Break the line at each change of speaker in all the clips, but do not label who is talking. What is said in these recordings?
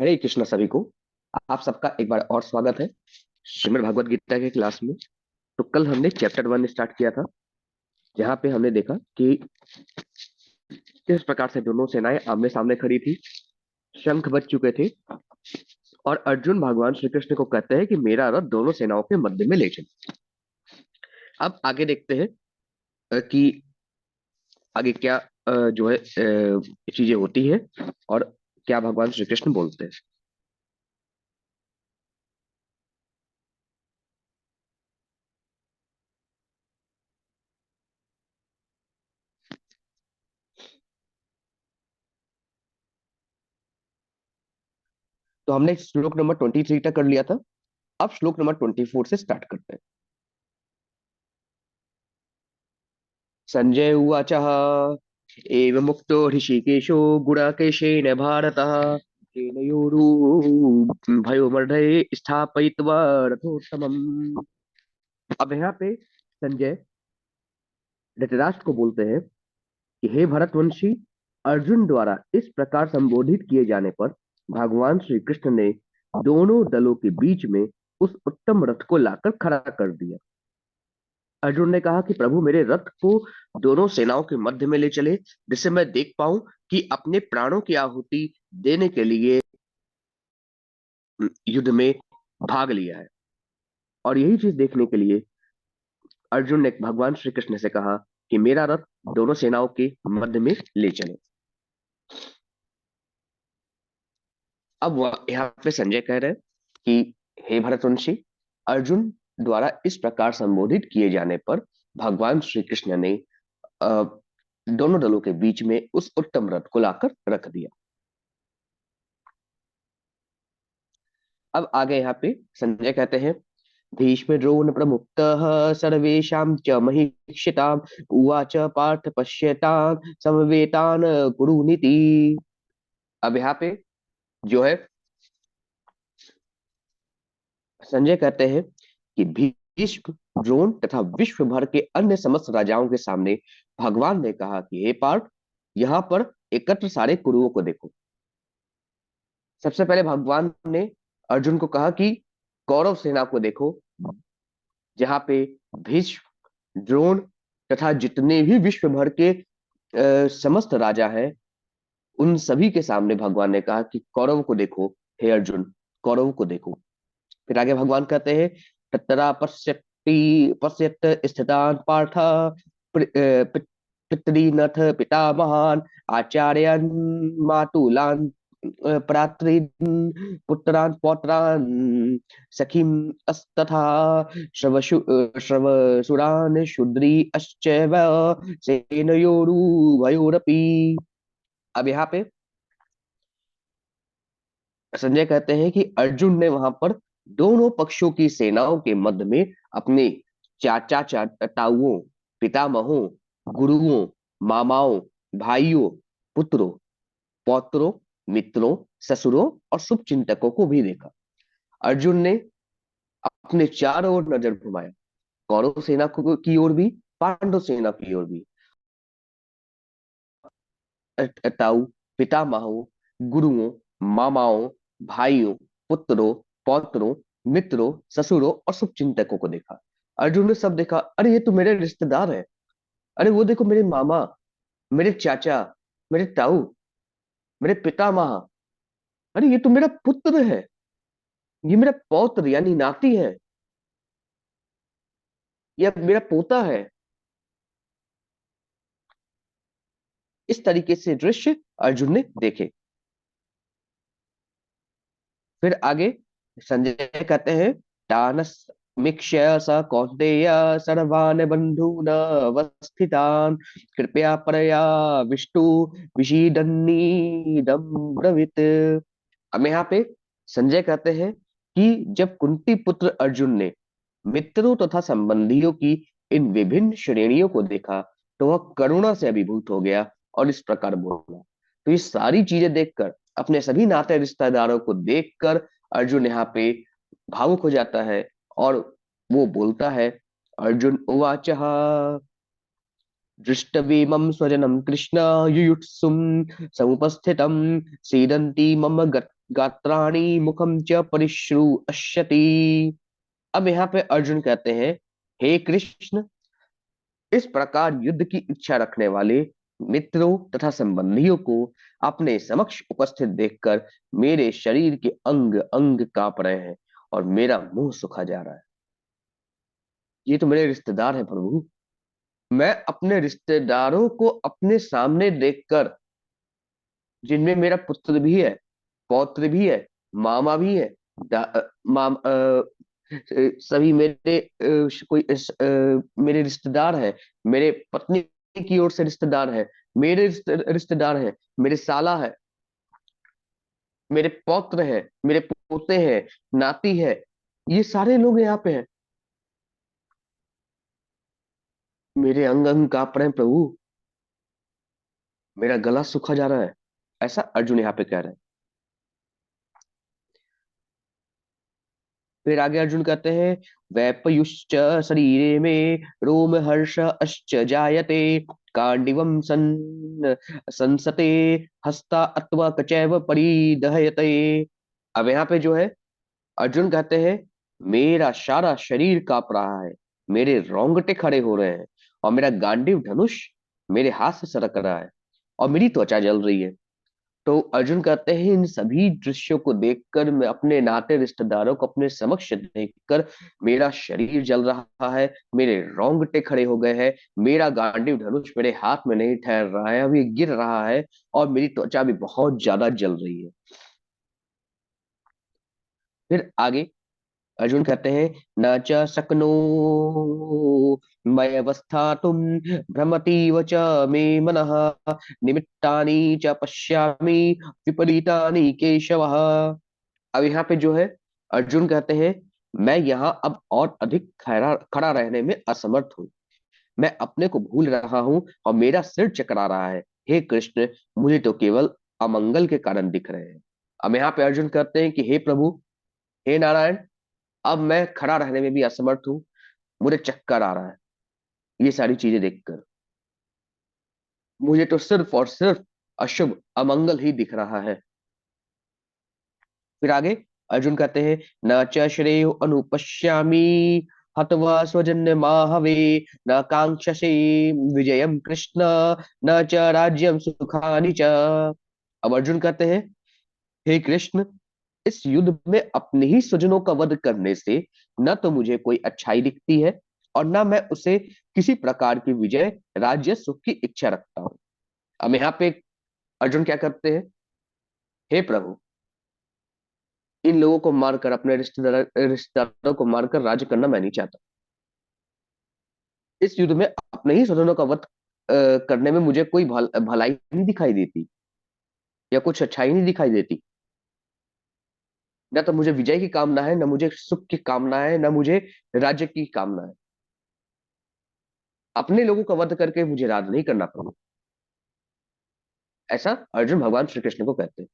हरे कृष्णा सभी को। आप सबका एक बार और स्वागत है श्रीमद् भगवत गीता के क्लास में। तो कल हमने चैप्टर 1 स्टार्ट किया था, जहाँ पे हमने देखा कि किस प्रकार से दोनों सेनाएं आमने सामने खड़ी थी, शंख बज चुके थे, और अर्जुन भगवान श्री कृष्ण को कहते हैं कि मेरा रथ दोनों सेनाओं के मध्य में ले चलो। अब आगे देखते हैं कि आगे क्या जो है चीजें होती है और क्या भगवान श्री कृष्ण बोलते हैं। तो हमने श्लोक नंबर 23 तक कर लिया था। अब श्लोक नंबर 24 से स्टार्ट करते हैं। संजय उवाच एवं मुक्तो ऋषिकेशो गुडाकेशेन भारतः सेनयोरुभयोर्मध्ये स्थापयित्वा रथोत्तमम्। अब यहाँ पे संजय धृतराष्ट्र को बोलते हैं कि हे भरतवंशी, अर्जुन द्वारा इस प्रकार संबोधित किए जाने पर भगवान श्री कृष्ण ने दोनों दलों के बीच में उस उत्तम रथ को लाकर खड़ा कर दिया। अर्जुन ने कहा कि प्रभु मेरे रथ को दोनों सेनाओं के मध्य में ले चले, जिससे मैं देख पाऊं कि अपने प्राणों की आहुति देने के लिए युद्ध में भाग लिया है। और यही चीज देखने के लिए अर्जुन ने भगवान श्री कृष्ण से कहा कि मेरा रथ दोनों सेनाओं के मध्य में ले चले। अब वह यहाँ पे संजय कह रहे हैं कि हे भरतवंशी, अर्जुन द्वारा इस प्रकार संबोधित किए जाने पर भगवान श्री कृष्ण ने अ, दोनों दलों के बीच में उस उत्तम रथ को लाकर रख दिया। अब आगे यहाँ पे संजय कहते हैं भीष्म द्रोण प्रमुक्त सर्वेशा च महिषिताम् उवाच पार्थ पश्यतान् समवेतान् कुरुनीति। अब यहाँ पे जो है संजय कहते हैं कि भीष्म द्रोण तथा विश्व भर के अन्य समस्त राजाओं के सामने भगवान ने कहा कि हे पार्थ, यहाँ पर एकत्र सारे कुरुओं को देखो। सबसे पहले भगवान ने अर्जुन को कहा कि कौरव सेना को देखो, जहाँ पे भीष्म द्रोण तथा जितने भी विश्व भर के समस्त राजा हैं, उन सभी के सामने भगवान ने कहा कि कौरव को देखो। हे अर्जुन, कौरव को देखो। फिर आगे भगवान कहते हैं ततरा पश्यत स्थितान पार्थ पितृनथ पितामहान आचार्यान् मातुलान् भ्रातॄन् पुत्रान् पौत्रान् सखीम् अस्तथा श्रवसुरान् शूद्री अश्चैव सेनयोरुभयोरपि। अब यहाँ पे संजय कहते हैं कि अर्जुन ने वहां पर दोनों पक्षों की सेनाओं के मध्य में अपने चाचा चाचाओं, पितामहों, गुरुओं, मामाओं, भाइयों, पुत्रों, पौत्रों, मित्रों, ससुरों और शुभचिंतकों को भी देखा। अर्जुन ने अपने चारों ओर नजर घुमाया, कौरव सेना की ओर भी, पांडव सेना की ओर भी, ताऊ, पितामहों, गुरुओं, मामाओं, भाइयों, पुत्रों, पौत्रों, मित्रों, ससुरों और शुभचिंतकों को देखा। अर्जुन ने सब देखा, अरे ये तो मेरे रिश्तेदार है, अरे वो देखो मेरे मामा, मेरे चाचा, मेरे ताऊ, मेरे पितामह, अरे ये तो मेरा पुत्र है, ये मेरा पौत्र यानी नाती है, यह मेरा पोता है। इस तरीके से दृश्य अर्जुन ने देखे। फिर आगे संजय कहते हैं तानस मीक्ष्य स कौन्तेय सर्वान् बन्धून् अवस्थितान् कृपया परया विष्टु विषीदन्नीदम् ब्रवीत। अब यहाँ पे संजय कहते हैं कि जब कुंती पुत्र अर्जुन ने मित्रों तथा संबंधियों की इन विभिन्न श्रेणियों को देखा, तो वह करुणा से अभिभूत हो गया और इस प्रकार बोला। तो ये सारी चीजें देखकर, अपने सभी नाते रिश्तेदारों को देखकर अर्जुन यहाँ पे भावुक हो जाता है और वो बोलता है। अर्जुन उवाच दृष्टवेमं स्वजनं कृष्ण युयुत्सुं समुपस्थितं सीदन्ति मम गात्राणि मुखम च परिश्रु अश्यति। अब यहाँ पे अर्जुन कहते हैं, हे कृष्ण, इस प्रकार युद्ध की इच्छा रखने वाले मित्रों तथा संबंधियों को अपने समक्ष उपस्थित देखकर मेरे शरीर के अंग अंग कांप रहे हैं और मेरा मुंह सुखा जा रहा है। ये तो मेरे रिश्तेदार हैं प्रभु। मैं अपने रिश्तेदारों को अपने सामने देखकर, जिनमें मेरा पुत्र भी है, पौत्र भी है, मामा भी है, सभी मेरे मेरे रिश्तेदार हैं। मेरे पत्नी की ओर से रिश्तेदार हैं, मेरे रिश्तेदार हैं, मेरे साला है, मेरे पौत्र हैं, मेरे पोते हैं, नाती है, ये सारे लोग यहाँ पे हैं। मेरे अंग अंग कांप रहे हैं प्रभु, मेरा गला सूखा जा रहा है। ऐसा अर्जुन यहाँ पे कह रहे हैं। फिर आगे अर्जुन कहते हैं, वैपयुश्च शरीरे में रोम हर्ष अश्च जायते कांडिवम संसते हस्ता अथवा कचैव परिदहयते। अब यहाँ पे जो है अर्जुन कहते हैं, मेरा सारा शरीर कांप रहा है, मेरे रोंगटे खड़े हो रहे हैं, और मेरा गांडीव धनुष मेरे हाथ से सरक रहा है, और मेरी त्वचा जल रही है। तो अर्जुन कहते हैं, इन सभी दृश्यों को देखकर, मैं अपने नाते रिश्तेदारों को अपने समक्ष देखकर मेरा शरीर जल रहा है, मेरे रोंगटे खड़े हो गए हैं, मेरा गांडीव धनुष मेरे हाथ में नहीं ठहर रहा है, अभी गिर रहा है, और मेरी त्वचा भी बहुत ज्यादा जल रही है। फिर आगे अर्जुन कहते हैं, न च शक्नो मयवस्थातुं भ्रमतीव च मे मनः निमित्तानि च पश्यामि विपरीतानि केशवः। अब यहाँ पे जो है अर्जुन कहते हैं, मैं यहाँ अब और अधिक खड़ा खड़ा रहने में असमर्थ हूँ। मैं अपने को भूल रहा हूँ और मेरा सिर चकरा रहा है। हे कृष्ण, मुझे तो केवल अमंगल के कारण दिख रहे हैं। अब यहाँ पे अर्जुन कहते हैं कि हे प्रभु, हे नारायण, अब मैं खड़ा रहने में भी असमर्थ हूँ, मुझे चक्कर आ रहा है ये सारी चीजें देखकर। मुझे तो सिर्फ और सिर्फ अशुभ अमंगल ही दिख रहा है। फिर आगे अर्जुन कहते हैं, न च श्रेयो अनुपश्यामि हत्वा स्वजन्य माहवे न कांक्षसे विजयम कृष्ण न च राज्यम सुखानि च। अब अर्जुन कहते हैं, हे कृष्ण, इस युद्ध में अपने ही स्वजनों का वध करने से न तो मुझे कोई अच्छाई दिखती है, और न मैं उसे किसी प्रकार की विजय राज्य सुख की इच्छा रखता हूं। अब यहाँ पे अर्जुन क्या करते हैं, हे प्रभु, इन लोगों को मारकर, अपने रिश्तेदारों को मारकर राज्य करना मैं नहीं चाहता। इस युद्ध में अपने ही स्वजनों का वध करने में मुझे कोई भलाई नहीं दिखाई देती, या कुछ अच्छाई नहीं दिखाई देती। न तो मुझे विजय की कामना है, न मुझे सुख की कामना है, न मुझे राज्य की कामना है। अपने लोगों का वध करके मुझे राज नहीं करना पड़ेगा। ऐसा अर्जुन भगवान श्री कृष्ण को कहते हैं।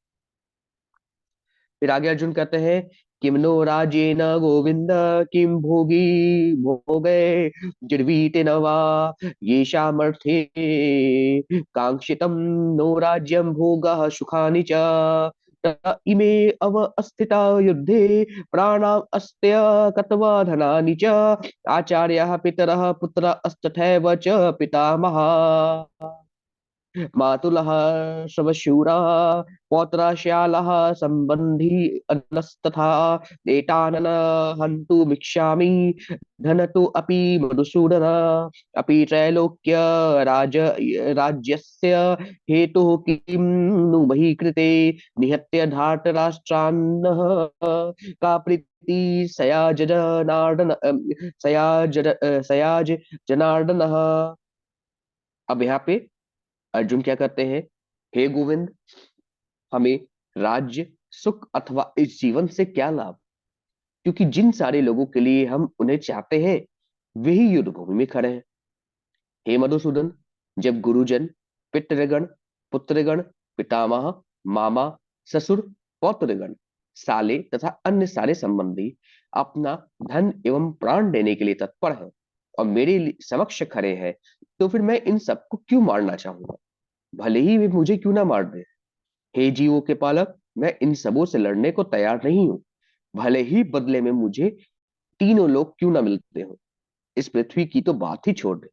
फिर आगे अर्जुन कहते हैं, किम नो राजेन गोविंद किम भोगी भोगे जिर्वीते न वा ये शामर्थे कांक्षितम नो राज्यम भोगः सुखानि च त इमे अवस्थिता युद्धे प्राणाम अस्त्य कत्वा धनानि च आचार्यः पितरः पुत्रस्तथैव च पितामहः मातुलः श्रवशूरा पौत्राश्यालः संबंधी अनस्तथा एतानन हन्तुमिच्छामि धनतु अपि मधुसूदन अपि त्रैलोक्य राज राज्यस्य हेतुः किं नु मही कृते निहत्य धार्तराष्ट्रान्नः का प्रीति सयाज जनार्दन सयाज जनार्दनः। अब यहाँ पे अर्जुन क्या करते हैं, हे गोविंद, हमें राज्य सुख अथवा इस जीवन से क्या लाभ, क्योंकि जिन सारे लोगों के लिए हम उन्हें चाहते हैं वही युद्ध भूमि में खड़े हैं। हे मधुसूदन, जब गुरुजन, पितृगण, पुत्रगण, पितामह, मामा, ससुर, पौत्रगण, साले तथा अन्य सारे संबंधी अपना धन एवं प्राण देने के लिए तत्पर हैं और मेरे समक्ष खड़े हैं, तो फिर मैं इन सबको क्यों मारना चाहूंगा, भले ही वे मुझे क्यों ना मार दे। हे जीवों के पालक, मैं इन सबों से लड़ने को तैयार नहीं हूं, भले ही बदले में मुझे तीनों लोग क्यों ना मिलते हो। इस पृथ्वी की तो बात ही छोड़ दे,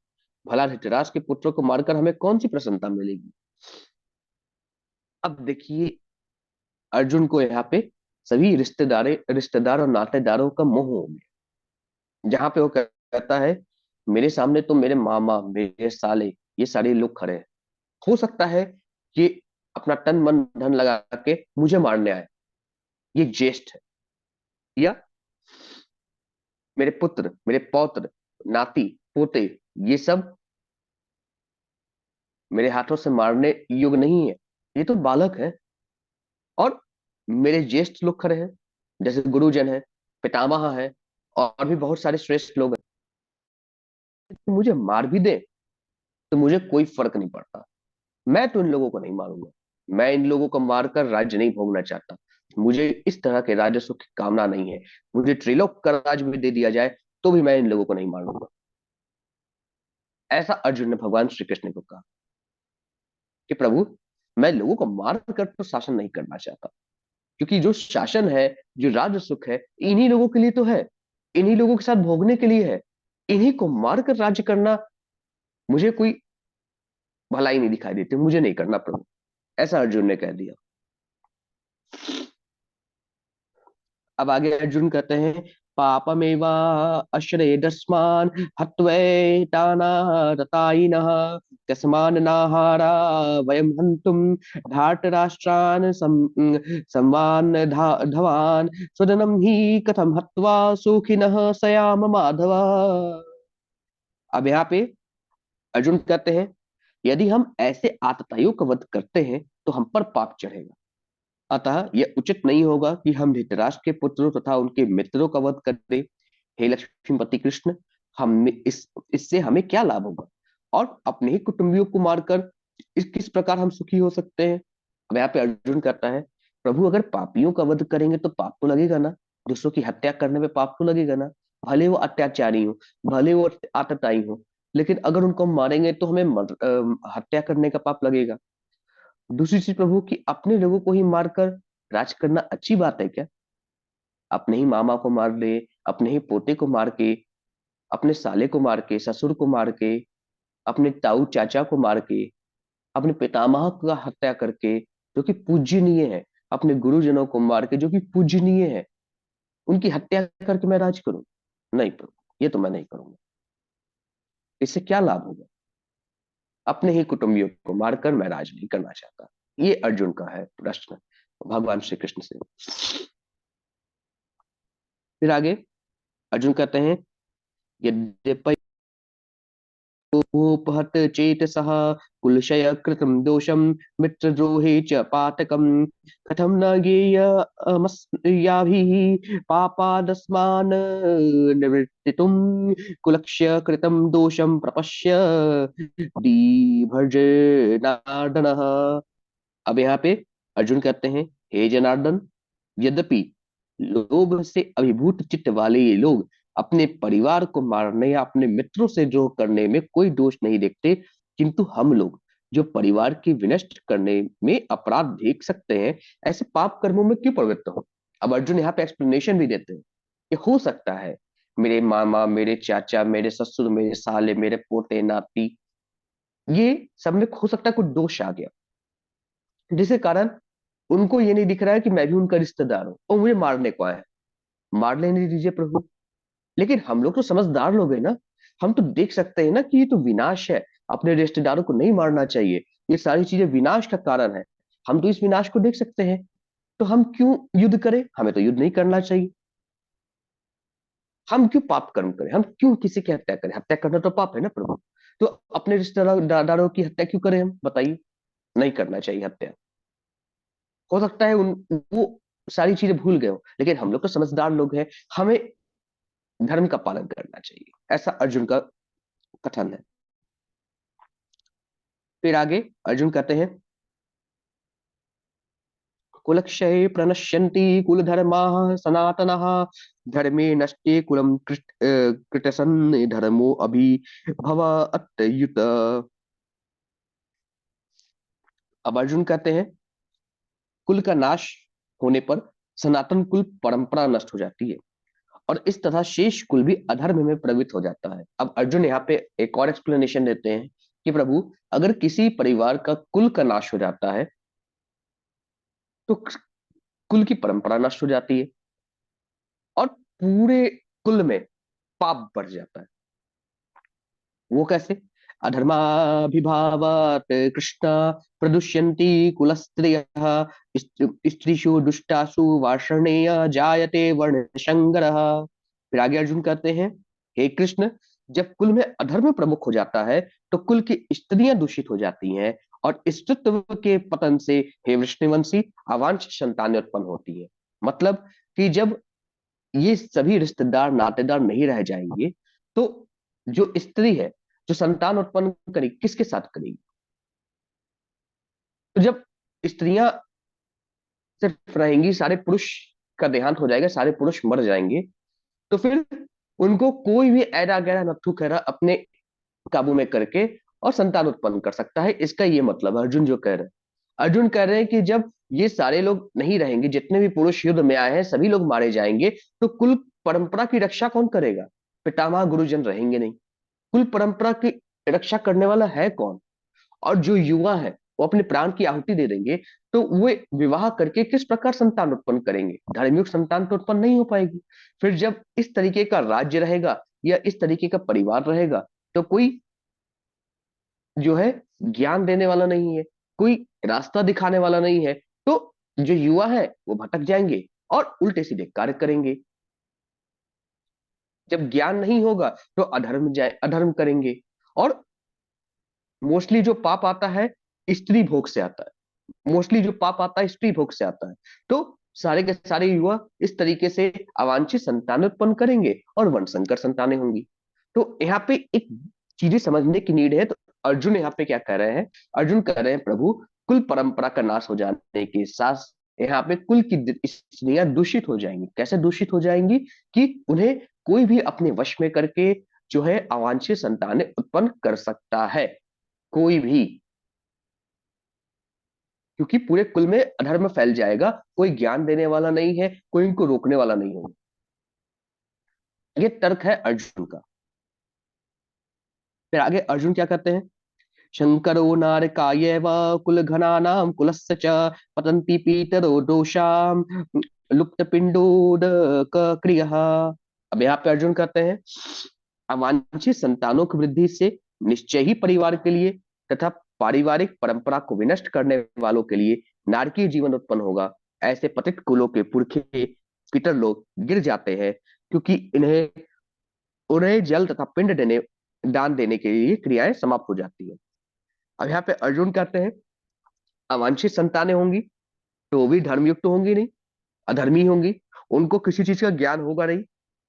भला धृतराष्ट्र के पुत्रों को मारकर हमें कौन सी प्रसन्नता मिलेगी। अब देखिए, अर्जुन को यहाँ पे सभी रिश्तेदार और नातेदारों का मोह हो गया। जहां पे वो कहता है, मेरे सामने तो मेरे मामा, मेरे साले, ये सारे लोग खड़े हैं। हो सकता है कि अपना तन मन धन लगा के मुझे मारने आए, ये ज्येष्ठ है, या मेरे पुत्र, मेरे पौत्र, नाती, पोते, ये सब मेरे हाथों से मारने योग्य नहीं है, ये तो बालक है। और मेरे ज्येष्ठ लोग खड़े हैं, जैसे गुरुजन है, पितामह है, और भी बहुत सारे श्रेष्ठ लोग हैं। तो मुझे मार भी दे तो मुझे कोई फर्क नहीं पड़ता, मैं तो इन लोगों को नहीं मारूंगा। मैं इन लोगों को मारकर राज्य नहीं भोगना चाहता, मुझे इस तरह के राज्य सुख की कामना नहीं है। मुझे त्रिलोक का राज भी दे दिया जाए तो भी मैं इन लोगों को नहीं मारूंगा। ऐसा अर्जुन ने भगवान श्री कृष्ण को कहा कि प्रभु, मैं लोगों को मार कर तो शासन नहीं करना चाहता, क्योंकि जो शासन है, जो राज्य सुख है, इन्हीं लोगों के लिए तो है, इन्हीं लोगों के साथ भोगने के लिए है। इन्हीं को मारकर राज्य करना मुझे कोई भलाई नहीं दिखाई देती, मुझे नहीं करना प्रभु। ऐसा अर्जुन ने कह दिया। अब आगे अर्जुन कहते हैं, पापमेवा अश्रयेदस्मान् हत्वैतानाततायिनः कस्मान् नाहारा वयं हन्तुं धार्तराष्ट्रान् संवान् धवान् स्वजनं हि कथं हत्वा सुखिनः सयाम माधव। अब यहाँ पे अर्जुन कहते हैं, यदि हम ऐसे आतताइयों का वध करते हैं तो हम पर पाप चढ़ेगा। अतः यह उचित नहीं होगा कि हम धृतराष्ट्र के पुत्रों तथा उनके मित्रों का वध करें। हे लक्ष्मीपति कृष्ण, हम इससे हमें क्या लाभ होगा, और अपने ही कुटुंबियों को मारकर किस प्रकार हम सुखी हो सकते हैं। अब यहाँ पे अर्जुन कहता है, प्रभु अगर पापियों का वध करेंगे तो पाप तो लगेगा ना, दूसरों की हत्या करने में पाप तो लगेगा ना, भले वो अत्याचारी हो, भले वो आतताई हो, लेकिन अगर उनको हम मारेंगे तो हमें हत्या करने का पाप लगेगा। दूसरी चीज प्रभु, कि अपने लोगों को ही मारकर राज करना अच्छी बात है क्या। अपने ही मामा को मार ले, अपने ही पोते को मार के, अपने साले को मार के, ससुर को मार के, अपने ताऊ चाचा को मार के, अपने पितामह का हत्या करके जो कि पूजनीय है, अपने गुरुजनों को मार के जो कि पूजनीय है, उनकी हत्या करके मैं राज करूं? नहीं प्रभु, ये तो मैं नहीं करूंगा। इससे क्या लाभ होगा? अपने ही कुटुंबियों को मारकर मैं राज नहीं करना चाहता। ये अर्जुन का है प्रश्न भगवान श्री कृष्ण से। फिर आगे अर्जुन कहते हैं, यद्यपि उपहत चेतसः कुलक्षय कृतं दोषं मित्रद्रोहे च पातकं कथं न ज्ञेयमस्याभिः पापादस्मान् निवर्तितुं कुलक्ष्य कृतं दोषं प्रपश्य दीभर्जनार्दनः। अब यहाँ पे अर्जुन कहते हैं, हे जनार्दन, यद्यपि लोभ से अभिभूत चित्त वाले ये लोग अपने परिवार को मारने या अपने मित्रों से द्रोह करने में कोई दोष नहीं देखते, किंतु हम लोग जो परिवार की विनष्ट करने में अपराध देख सकते हैं, ऐसे पाप कर्मों में क्यों प्रवृत्त हो। अब अर्जुन यहाँ पे एक्सप्लेनेशन भी देते हैं कि हो सकता है मेरे मामा, मेरे चाचा, मेरे ससुर, मेरे साले, मेरे पोते नाती, ये सब में हो सकता है कुछ दोष आ गया, जिसके कारण उनको ये नहीं दिख रहा है कि मैं भी उनका रिश्तेदार हूं और मुझे मारने को आए हैं। मार लेने दीजिए प्रभु। लेकिन हम लोग तो समझदार लोग हैं ना, हम तो देख सकते हैं ना कि ये तो विनाश है, अपने रिश्तेदारों को नहीं मारना चाहिए, ये सारी चीजें विनाश का कारण है। हम तो इस विनाश को देख सकते हैं, तो हम क्यों युद्ध करें? हमें तो युद्ध नहीं करना चाहिए। हम क्यों पाप कर्म करें, हम क्यों किसी की हत्या करें? हत्या करना तो पाप है ना प्रभु। तो अपने रिश्तेदारों की हत्या क्यों करें हम, बताइए। नहीं करना चाहिए हत्या। हो सकता है उन वो सारी चीजें भूल गए हो, लेकिन हम लोग तो समझदार लोग हैं, हमें धर्म का पालन करना चाहिए, ऐसा अर्जुन का कथन है। फिर आगे अर्जुन कहते हैं, कुलक्षये प्रणश्यन्ति कुलधर्माः सनातनः धर्मे नष्टे कुलं कृतसन् धर्मो अभिभवत्युत। अब अर्जुन कहते हैं, कुल का नाश होने पर सनातन कुल परंपरा नष्ट हो जाती है और इस तरह शेष कुल भी अधर्म में प्रवृत्त हो जाता है। अब अर्जुन यहाँ पे एक और एक्सप्लेनेशन देते हैं कि प्रभु, अगर किसी परिवार का कुल का नाश हो जाता है तो कुल की परंपरा नष्ट हो जाती है और पूरे कुल में पाप बढ़ जाता है। वो कैसे? अधर्माभिभावात कृष्ण प्रदुष्यन्ति कुलस्त्रियः स्त्रीषु दुष्टासु वार्ष्णेय जायते वर्णसंकरः। फिर आगे अर्जुन कहते हैं, हे कृष्ण, जब कुल में अधर्म प्रमुख हो जाता है तो कुल की स्त्रियां दूषित हो जाती हैं और स्त्रीत्व के पतन से हे विष्णुवंशी अवांछित संतानें उत्पन्न होती है। मतलब कि जब ये सभी रिश्तेदार नातेदार नहीं रह जाएंगे तो जो स्त्री है जो संतान उत्पन्न करेगी किसके साथ करेगी? तो जब स्त्रियां सिर्फ रहेंगी, सारे पुरुष का देहांत हो जाएगा, सारे पुरुष मर जाएंगे, तो फिर उनको कोई भी ऐरा गैरा नत्थु खैरा अपने काबू में करके और संतान उत्पन्न कर सकता है। इसका ये मतलब अर्जुन जो कह रहे हैं, अर्जुन कह रहे हैं कि जब ये सारे लोग नहीं रहेंगे, जितने भी पुरुष युद्ध में आए हैं सभी लोग मारे जाएंगे, तो कुल परंपरा की रक्षा कौन करेगा? पितामह गुरुजन रहेंगे नहीं, कुल परंपरा की रक्षा करने वाला है कौन? और जो युवा है वो अपने प्राण की आहुति दे देंगे, तो वे विवाह करके किस प्रकार संतान उत्पन्न करेंगे? धर्मयुक्त संतान तो उत्पन्न नहीं हो पाएगी। फिर जब इस तरीके का राज्य रहेगा या इस तरीके का परिवार रहेगा तो कोई जो है ज्ञान देने वाला नहीं है, कोई रास्ता दिखाने वाला नहीं है, तो जो युवा है वो भटक जाएंगे और उल्टे सीधे कार्य करेंगे। जब ज्ञान नहीं होगा तो अधर्म करेंगे। और मोस्टली जो पाप आता है स्त्री भोग से आता है, मोस्टली जो पाप आता है स्त्री भोग से आता है। तो सारे के सारे युवा इस तरीके से अवांछित संतान उत्पन्न करेंगे और वंशंकर संतानें होंगी। तो यहाँ पे एक चीजें समझने की नीड है। तो अर्जुन यहाँ पे क्या कह रहे हैं? अर्जुन कह रहे हैं, प्रभु, कुल परंपरा का नाश हो जाने के साथ यहाँ पे कुल की स्त्रियां दूषित हो जाएंगी। कैसे दूषित हो जाएंगी? कि उन्हें कोई भी अपने वश में करके जो है अवांछित संतानें उत्पन्न कर सकता है, कोई भी। क्योंकि पूरे कुल में अधर्म फैल जाएगा, कोई ज्ञान देने वाला नहीं है, कोई इनको रोकने वाला नहीं होगा। ये तर्क है अर्जुन का। फिर आगे अर्जुन क्या कहते हैं? शंकरो नारकायैव कुल घनानां कुलस्य च पतन्ति पीतरो दोषाम लुप्त पिंडोदक क्रियः। अब यहाँ पे अर्जुन कहते हैं, अवांछित संतानों की वृद्धि से निश्चय ही परिवार के लिए तथा पारिवारिक परंपरा को विनष्ट करने वालों के लिए नारकीय जीवन उत्पन्न होगा। ऐसे पतित कुलों के पुरखे पितर लोग गिर जाते हैं क्योंकि इन्हें उन्हें जल तथा पिंड देने दान देने के लिए क्रियाएं समाप्त हो जाती है। अब यहाँ पे अर्जुन कहते हैं, अवांछित संतानें होंगी तो वो भी धर्मयुक्त तो होंगी नहीं, अधर्मी होंगी। उनको किसी चीज का ज्ञान होगा नहीं।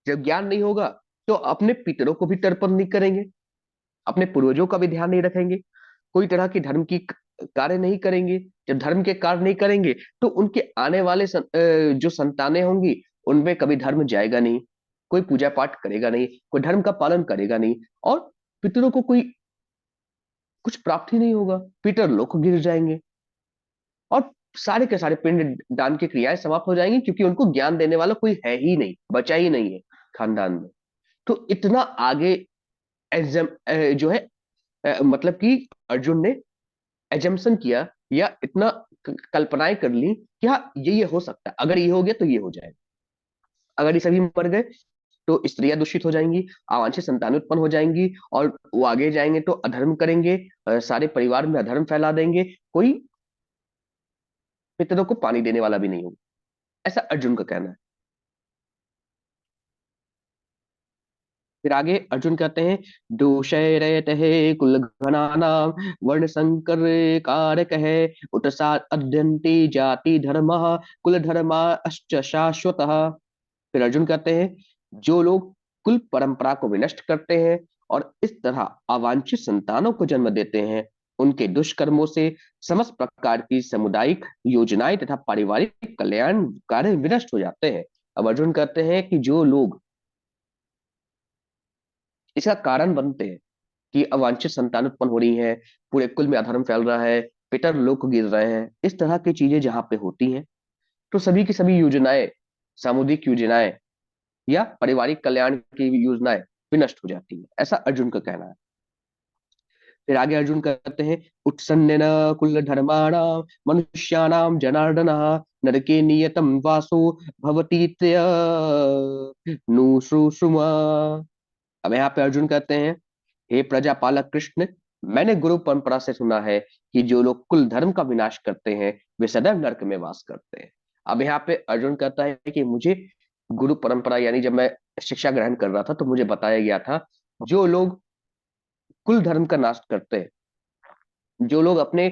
जब ज्ञान नहीं होगा तो अपने पितरों को भी तर्पण नहीं करेंगे, अपने पूर्वजों का भी ध्यान नहीं रखेंगे, कोई तरह की धर्म की कार्य नहीं करेंगे। जब धर्म के कार्य नहीं करेंगे तो उनके आने वाले जो संतानें होंगी उनमें कभी धर्म जाएगा नहीं, कोई पूजा पाठ करेगा नहीं, कोई धर्म का पालन करेगा नहीं और पितरों को कोई कुछ प्राप्त ही नहीं होगा, पितर लोक गिर जाएंगे और सारे के सारे पिंड दान की क्रियाएं समाप्त हो जाएंगी क्योंकि उनको ज्ञान देने वाला कोई है ही नहीं, बचा ही नहीं है खानदान में। तो इतना आगे जो है मतलब कि अर्जुन ने एजम्पशन किया या इतना कल्पनाएं कर ली कि हाँ ये हो सकता है, अगर ये हो गया तो ये हो जाएगा। अगर ये सभी मर गए तो स्त्रियां दूषित हो जाएंगी, अवांछित संतान उत्पन्न हो जाएंगी और वो आगे जाएंगे तो अधर्म करेंगे, सारे परिवार में अधर्म फैला देंगे, कोई पितरों को पानी देने वाला भी नहीं होगा। ऐसा अर्जुन का कहना है। फिर आगे अर्जुन कहते हैं, दोषय रहते है कुल घनानाम वर्ण संकर कारक है उत्सा अद्यंती जाति धर्म कुल धर्मा अश्च शाश्वतः। फिर अर्जुन कहते हैं, जो लोग कुल परंपरा को विनष्ट करते हैं और इस तरह अवांछित संतानों को जन्म देते हैं, उनके दुष्कर्मों से समस्त प्रकार की सामुदायिक योजनाएं तथा पारिवारिक कल्याण कार्य विनष्ट हो जाते हैं। अब अर्जुन कहते हैं कि जो लोग इसका कारण बनते हैं कि अवांछित संतान उत्पन्न हो रही है, पूरे कुल में अधर्म फैल रहा है, पितर लोक गिर रहे हैं, इस तरह की चीजें जहां पे होती हैं तो सभी की सभी योजनाएं, सामुदायिक योजनाएं या पारिवारिक कल्याण की योजनाएं भी नष्ट हो जाती है, ऐसा अर्जुन का कहना है। फिर आगे अर्जुन कहते हैं, उत्सन्नेन कुल धर्माणाम मनुष्याणाम जनार्दन नरके नियतम वासो भवती नुश्रुषुमा। अब यहाँ पे अर्जुन कहते हैं, हे प्रजापालक कृष्ण, मैंने गुरु परंपरा से सुना है कि जो लोग कुल धर्म का विनाश करते हैं वे सदैव नरक में वास करते हैं। अब यहाँ पे अर्जुन कहता है कि मुझे गुरु परंपरा, यानी जब मैं शिक्षा ग्रहण कर रहा था तो मुझे बताया गया था, जो लोग कुल धर्म का नाश करते हैं, जो लोग अपने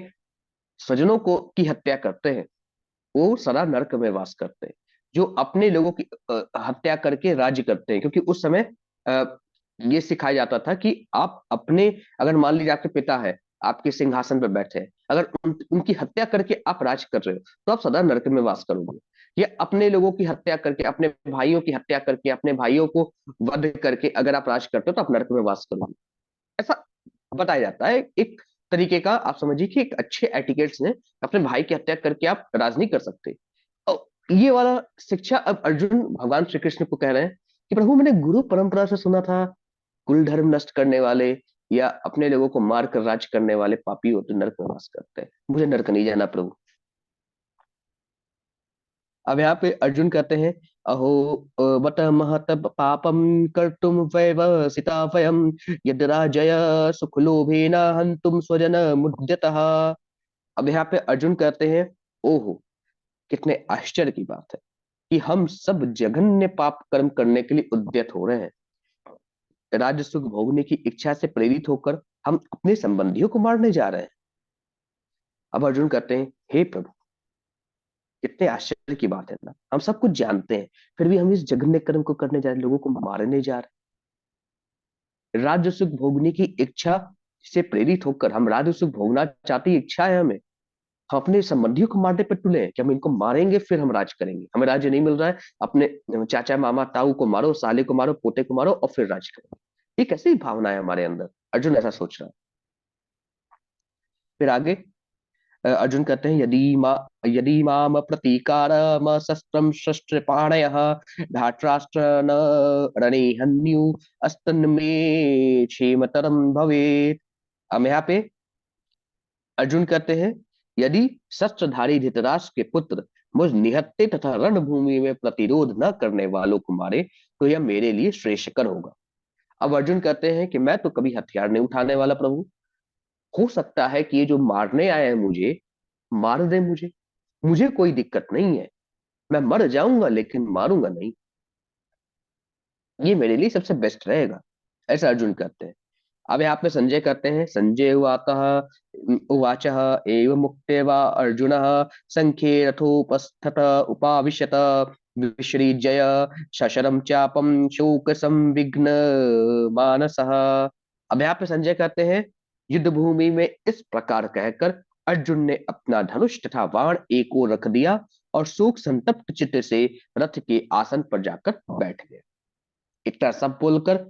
स्वजनों को की हत्या करते हैं, वो सदा नरक में वास करते हैं। जो अपने लोगों की हत्या करके राज्य करते हैं, क्योंकि उस समय अ, ये सिखाया जाता था कि आप अपने, अगर मान लीजिए आपके पिता है, आपके सिंहासन पर बैठे हैं, अगर उनकी हत्या करके आप राज कर रहे हो तो आप सदा नरक में वास करोगे। या अपने लोगों की हत्या करके, अपने भाइयों की हत्या करके, अपने भाइयों को वध करके अगर आप राज करते हो तो आप नरक में वास करोगे, ऐसा बताया जाता है। एक तरीके का आप समझिए कि एक अच्छे एटिकेट्स ने, अपने भाई की हत्या करके आप राज नहीं कर सकते। और ये वाला शिक्षा अब अर्जुन भगवान श्री कृष्ण को कह रहे हैं कि प्रभु, मैंने गुरु परंपरा से सुना था कुल धर्म नष्ट करने वाले या अपने लोगों को मार कर राज करने वाले पापी होते नरक में वास करते हैं, मुझे नरक नहीं जाना प्रभु। अब यहाँ पे अर्जुन कहते हैं, अहो बत महत पापम कर्तुम वैवसिता वयम यद राजय सुखलोभेन हंतुम स्वजन मुद्यतः। अब यहाँ पे अर्जुन कहते हैं, ओहो, कितने आश्चर्य की बात है कि हम सब जघन्य पाप कर्म करने के लिए उद्यत हो रहे हैं, राज्य सुख भोगने की इच्छा से प्रेरित होकर हम अपने संबंधियों को मारने जा रहे हैं। अब अर्जुन कहते हैं, हे प्रभु, कितने आश्चर्य की बात है ना, हम सब कुछ जानते हैं, फिर भी हम इस जघन्य कर्म को करने जा रहे हैं, लोगों को मारने जा रहे हैं। राज्य सुख भोगने की इच्छा से प्रेरित होकर हम राज्य सुख भोगना चाहते हैं, इच्छा है हमें, हम अपने संबंधियों को मारने पर तुले हैं कि हम इनको मारेंगे फिर हम राज करेंगे, हमें राज्य नहीं मिल रहा है, अपने चाचा मामा ताऊ को मारो, साले को मारो, पोते को मारो और फिर राज करेंगे। ये कैसी भावना है हमारे अंदर, अर्जुन ऐसा सोच रहा है। फिर आगे अर्जुन कहते हैं, यदि माम प्रतीकार शस्त्रम शस्त्र पाणय धातराष्ट्र न रणे हन्यु अस्तन में क्षेमतरम भवेत। अब यहाँ पे अर्जुन कहते हैं, यदि शस्त्रधारी धृतराष्ट्र के पुत्र मुझ निहत्थे तथा रणभूमि में प्रतिरोध न करने वालों को मारे तो यह मेरे लिए श्रेयस्कर होगा। अब अर्जुन कहते हैं कि मैं तो कभी हथियार नहीं उठाने वाला प्रभु, हो सकता है कि ये जो मारने आए हैं मुझे, मार दे मुझे, मुझे कोई दिक्कत नहीं है, मैं मर जाऊंगा लेकिन मारूंगा नहीं, ये मेरे लिए सबसे बेस्ट रहेगा, ऐसा अर्जुन कहते हैं। अब यहाँ पे संजय कहते हैं, संजय उवाच एव मुक्ते वा अर्जुन संख्ये रथोपस्थित उपाविशत विसृज्य शशरम चापम शोक संविघ्न मानसः। अब यहाँ पे संजय कहते हैं, युद्ध भूमि में इस प्रकार कहकर अर्जुन ने अपना धनुष तथा बाण एक ओर रख दिया और शोक संतप्त चित्त से रथ के आसन पर जाकर बैठ गए। इतना सब बोलकर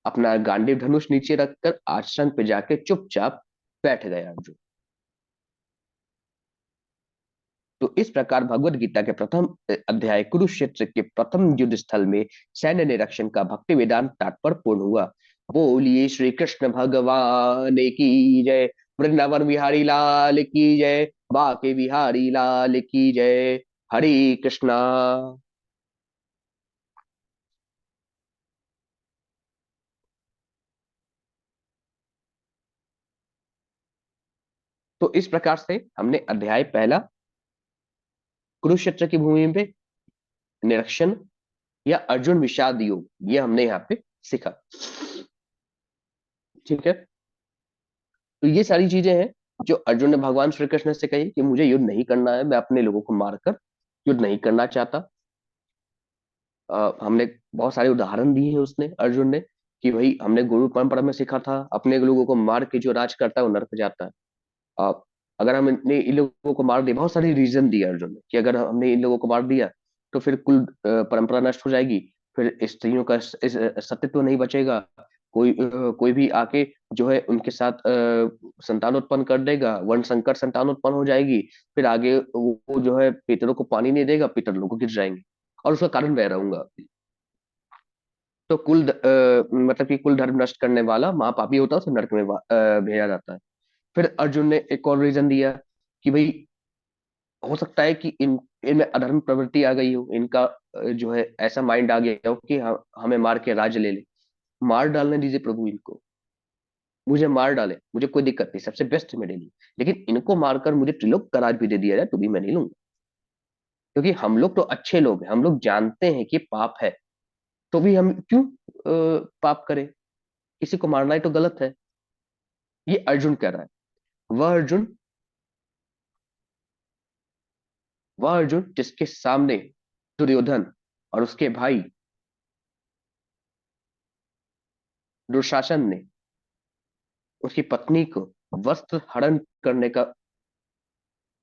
अपना गांडीव धनुष नीचे रखकर आसन पे जाके चुपचाप बैठ गया अर्जुन। तो इस प्रकार भगवत गीता के प्रथम अध्याय कुरुक्षेत्र के प्रथम युद्ध स्थल में सैन्य निरीक्षण का भक्ति वेदांत तात्पर्य पूर्ण हुआ। बोलिए श्री कृष्ण भगवान की जय, वृंदावन बिहारी लाल की जय, बाके बिहारी लाल की जय। हरे कृष्णा। तो इस प्रकार से हमने अध्याय पहला कुरुक्षेत्र की भूमि पे निरीक्षण या अर्जुन विषाद योग, ये हमने यहाँ पे सीखा। ठीक है, तो ये सारी चीजें हैं जो अर्जुन ने भगवान श्री कृष्ण से कही कि मुझे युद्ध नहीं करना है, मैं अपने लोगों को मारकर युद्ध नहीं करना चाहता। हमने बहुत सारे उदाहरण दिए हैं उसने, अर्जुन ने, कि भाई हमने गुरु परंपरा में सीखा था अपने लोगों को मार के जो राज करता है वो नरक जाता है। अ, अगर हमने इन लोगों को मार दिया, बहुत सारी रीजन दिया अर्जुन ने कि अगर हमने इन लोगों को मार दिया तो फिर कुल परंपरा नष्ट हो जाएगी, फिर स्त्रियों का सतीत्व नहीं बचेगा, कोई भी आके जो है उनके साथ संतान उत्पन्न कर देगा, वर्ण संकर संतान उत्पन्न हो जाएगी। फिर आगे वो जो है पितरों को पानी नहीं देगा, पितर लोग गिर जाएंगे, और उसका कारण मैं रहूंगा। तो मतलब कि कुल धर्म नष्ट करने वाला महापापी होता है, उसे नरक में भेजा जाता है। फिर अर्जुन ने एक और रीजन दिया कि भाई हो सकता है कि इनमें अधर्म प्रवृत्ति आ गई हो, इनका जो है ऐसा माइंड आ गया हो कि हमें मार के राज ले ले। मार डालने दीजिए प्रभु इनको, मुझे मार डाले, मुझे कोई दिक्कत नहीं, सबसे बेस्ट मेरे लिए। लेकिन इनको मारकर मुझे त्रिलोक का राज भी दे दिया जाए तो भी मैं नहीं लूंगा, क्योंकि हम लोग तो अच्छे लोग हैं, हम लोग जानते हैं कि पाप है, तो भी हम क्यों पाप करें? किसी को मारना ही तो गलत है। ये अर्जुन कह रहा है। वह अर्जुन जिसके सामने दुर्योधन और उसके भाई दुशासन ने उसकी पत्नी को वस्त्र हरण करने का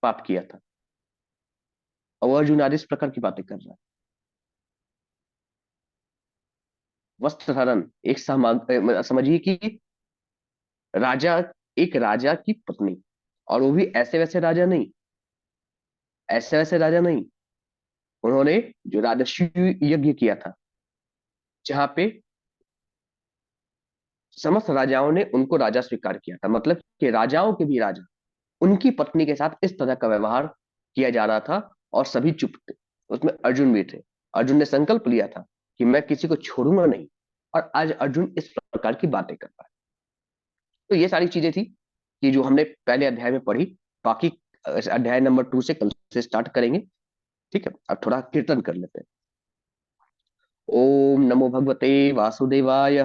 पाप किया था, और वह अर्जुन आज इस प्रकार की बातें कर रहा है। वस्त्र हरण एक समझिए कि राजा, एक राजा की पत्नी, और वो भी ऐसे वैसे राजा नहीं, ऐसे वैसे राजा नहीं। उन्होंने जो राजस्व यज्ञ किया था, जहां पे समस्त राजाओं ने उनको राजा स्वीकार किया था, मतलब कि राजाओं के भी राजा, उनकी पत्नी के साथ इस तरह का व्यवहार किया जा रहा था, और सभी चुप थे। उसमें अर्जुन भी थे। अर्जुन ने संकल्प लिया था कि मैं किसी को छोड़ूंगा नहीं, और आज अर्जुन इस प्रकार की बातें कर रहा है। तो ये सारी चीजें थी कि जो हमने पहले अध्याय में पढ़ी। बाकी अध्याय नंबर 2 से कल से स्टार्ट करेंगे। ठीक है, अब थोड़ा कीर्तन कर लेते हैं। ओम नमो भगवते वासुदेवाय।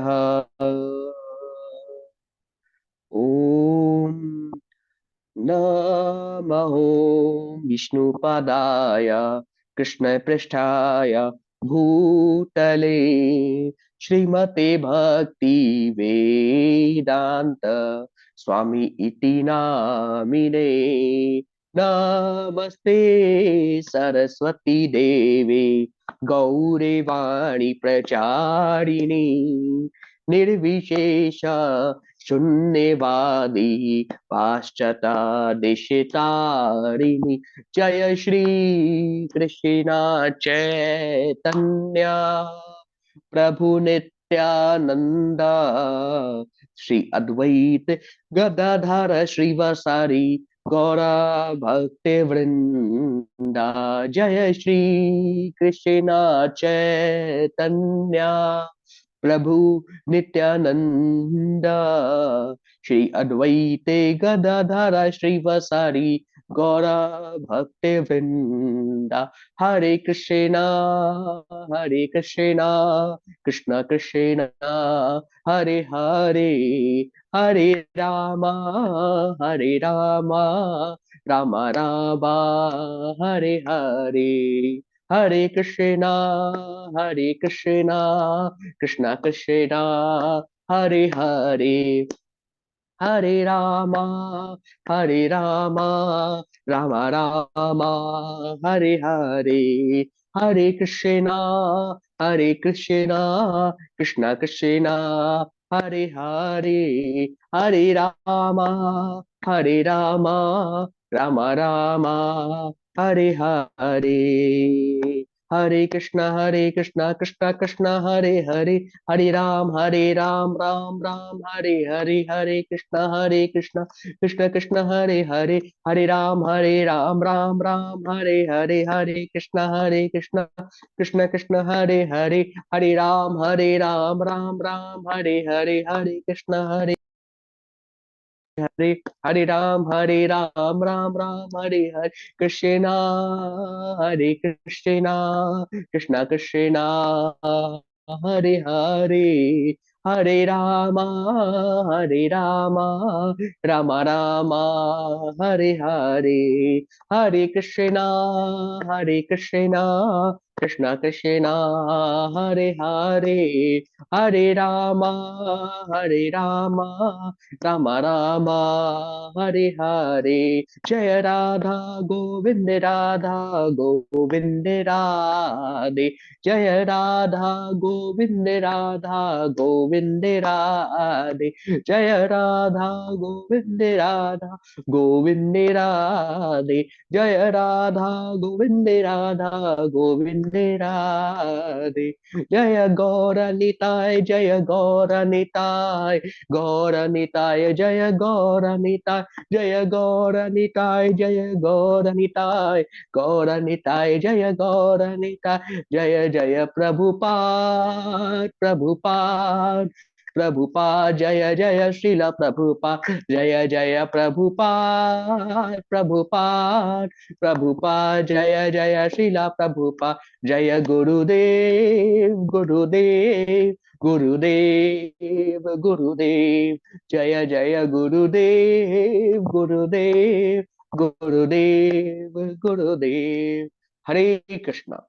ओम नमो विष्णुपादाय कृष्णपृष्ठाय भूतले श्रीमते भक्ति वेदांत स्वामी इति नामिने। नमस्ते सरस्वती देवे गौरे वाणी प्रचारिणी निर्विशेष शून्यवादी पाश्चात्देशितारिणि। जय श्री कृष्ण चैतन्य प्रभु नित्यानंद श्री अद्वैत गदाधर श्रीवासारि गौरा भक्ति वृंदा। जय श्री कृष्ण चैतन्य प्रभु नित्यानंद श्री अद्वैते गदाधर श्रीवासारि गौरा भक्ति वृंदा। हरे कृष्णा कृष्ण कृष्ण हरे हरे, हरे रामा हरे रामा, राम राम हरे हरे। हरे कृष्णा कृष्ण कृष्ण हरे हरे, हरे रामा हरे रामा, राम राम हरे हरे। हरे कृष्णा कृष्ण कृष्ण हरे हरे, हरे रामा हरे रामा, राम राम हरे हरे। हरे कृष्णा कृष्ण कृष्ण हरे हरे, हरे राम राम राम हरे हरे। हरे कृष्णा कृष्ण कृष्ण हरे हरे, हरे राम राम राम हरे हरे। हरे कृष्णा कृष्ण कृष्ण हरे हरे, हरे राम राम राम हरे हरे। हरे कृष्ण हरे, हरे राम राम राम हरे हरे। कृष्णा हरे कृष्णा कृष्णा कृष्णा हरे हरे, हरे रामा हरे रामा, राम राम हरे हरे। हरे कृष्णा कृष्णा कृष्णा हरे हरे, हरे रामा हरे रामा, रामा रामा हरे हरे। जय राधा गोविंद राधा गोविंद राधे, जय राधा गोविंद राधा गोविंद राधे, जय राधा गोविंद राधा गोविंद राधे, जय राधा गोविंद राधा गोविंद राधे। जय गौर निताय, जय गौर निताय, गौर निताय जय गौर निताय, जय गौर निताय, जय गौर निताय, गौर निताय जय गौर निताय। जय जय प्रभुपाद प्रभुपाद प्रभुपाद, जय जय श्रील प्रभुपाद, जय जय प्रभुपाद प्रभुपाद प्रभुपाद, जय जय श्रीला प्रभुपाद। जय गुरुदेव गुरुदेव गुरुदेव गुरुदेव, जय जय गुरुदेव गुरुदेव गुरुदेव गुरुदेव। हरे कृष्णा।